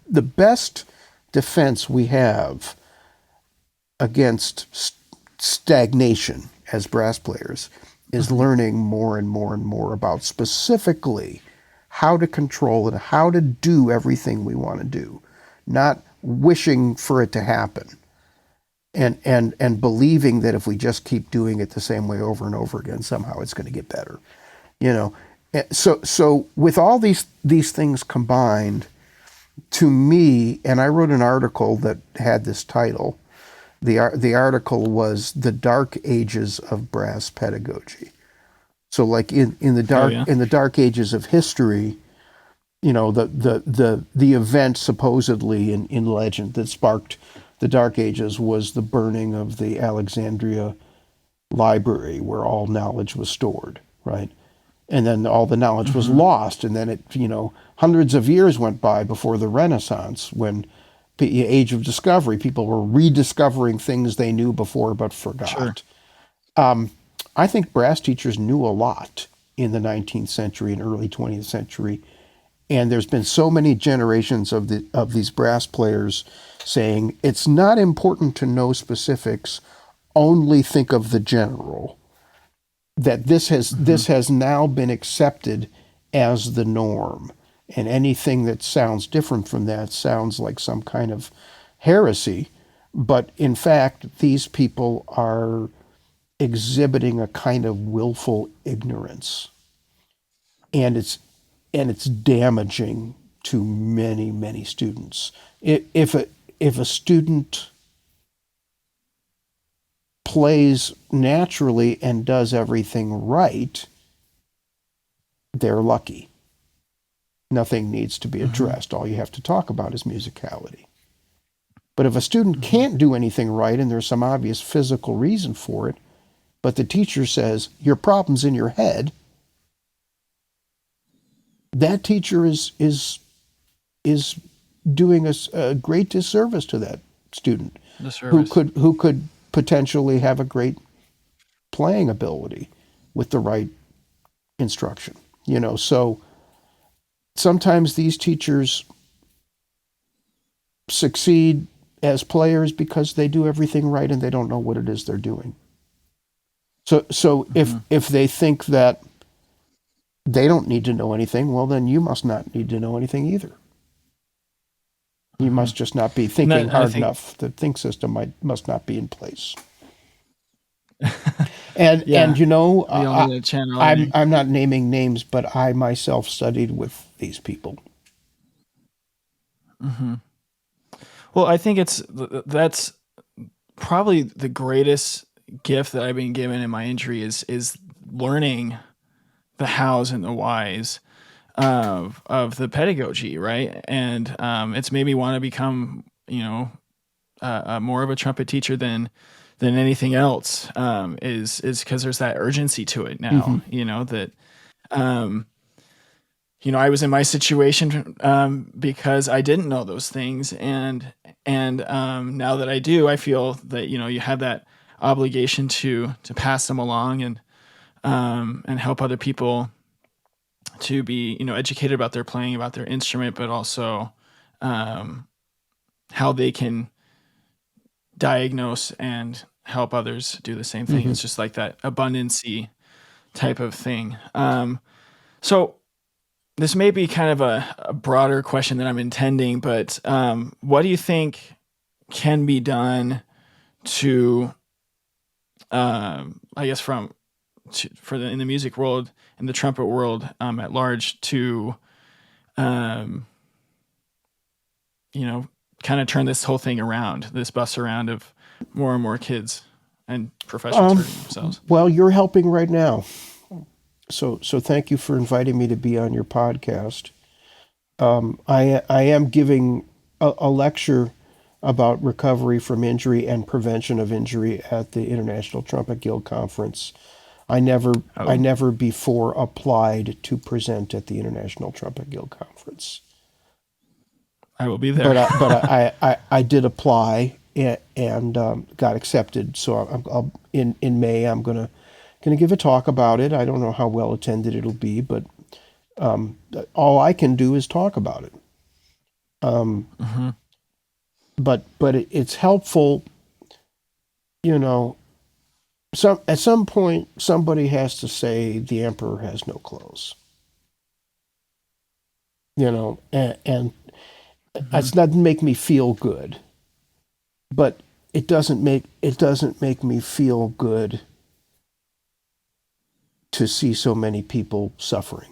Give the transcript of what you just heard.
the best defense we have against stagnation as brass players is learning more and more and more about specifically how to control it, how to do everything we want to do, not wishing for it to happen, and believing that if we just keep doing it the same way over and over again, somehow it's going to get better. You know, so with all these things combined, to me, and I wrote an article that had this title. The article was "The Dark Ages of Brass Pedagogy." So, like in the dark ages of history, you know, the event supposedly in legend that sparked the Dark Ages was the burning of the Alexandria library, where all knowledge was stored, right? And then all the knowledge was lost, and then hundreds of years went by before the Renaissance, when the age of discovery, people were rediscovering things they knew before but forgot. Sure. I think brass teachers knew a lot in the 19th century and early 20th century, and there's been so many generations of these brass players saying it's not important to know specifics, only think of the general. That this has now been accepted as the norm, and anything that sounds different from that sounds like some kind of heresy. But in fact, these people are exhibiting a kind of willful ignorance, and it's damaging to many students. If a student plays naturally and does everything right, they're lucky. Nothing needs to be addressed. All you have to talk about is musicality. But if a student can't do anything right and there's some obvious physical reason for it, but the teacher says, your problem's in your head, that teacher is doing a great disservice to that student who could potentially have a great playing ability with the right instruction. So sometimes these teachers succeed as players because they do everything right and they don't know what it is they're doing. So if they think that they don't need to know anything, well, then you must not need to know anything either. You must just not be thinking hard enough. The think system must not be in place. And I'm not naming names, but I myself studied with these people. Well, I think that's probably the greatest gift that I've been given in my injury is learning the hows and the whys of the pedagogy, right? And it's made me want to become, more of a trumpet teacher than anything else. Is because there's that urgency to it now. That I was in my situation because I didn't know those things, and now that I do, I feel that you have that obligation to pass them along and help other people to be educated about their playing, about their instrument, but also how they can diagnose and help others do the same thing. It's just like that abundancy type of thing. So this may be kind of a broader question than I'm intending, but what do you think can be done to, I guess, in the music world and the trumpet world at large to, kind of turn this whole thing around, this bus around of more and more kids and professionals hurting themselves? Well, you're helping right now. So thank you for inviting me to be on your podcast. I am giving a lecture about recovery from injury and prevention of injury at the International Trumpet Guild Conference. I never before applied to present at the International Trumpet Guild Conference. I will be there. But I did apply and got accepted. So I'll in May I'm gonna give a talk about it. I don't know how well attended it'll be, but all I can do is talk about it. Hmm. But it's helpful, you know. At some point, somebody has to say the emperor has no clothes, and Hmm. it's not make me feel good, but it doesn't make me feel good to see so many people suffering.